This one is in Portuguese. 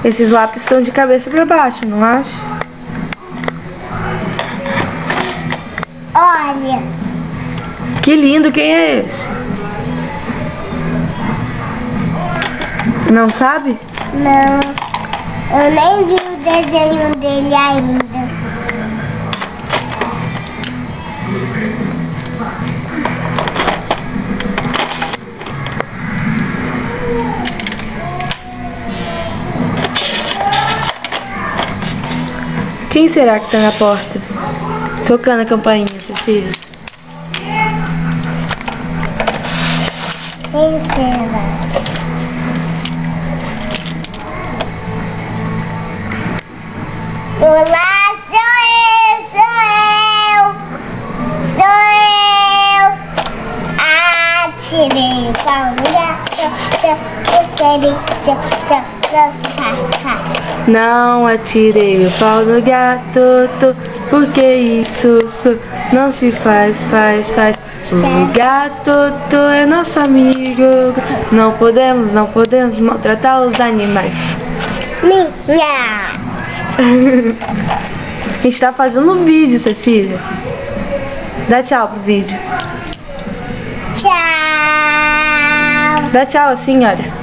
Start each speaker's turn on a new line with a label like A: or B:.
A: Esses lápis estão de cabeça pra baixo, não acha?
B: Olha.
A: Que lindo, quem é esse? Não sabe?
B: Não. Eu nem vi o desenho dele ainda.
A: Quem será que tá na porta? Tocando a campainha, Cecília.
B: Quem será? Olá, sou eu. Atirei o pau no gato.
A: Não atirei o pau no gato, porque isso não se faz. O gato é nosso amigo. Não podemos maltratar os animais.
B: Minha.
A: A gente tá fazendo um vídeo, Cecília. Dá tchau pro vídeo.
B: Tchau.
A: Dá tchau assim, olha.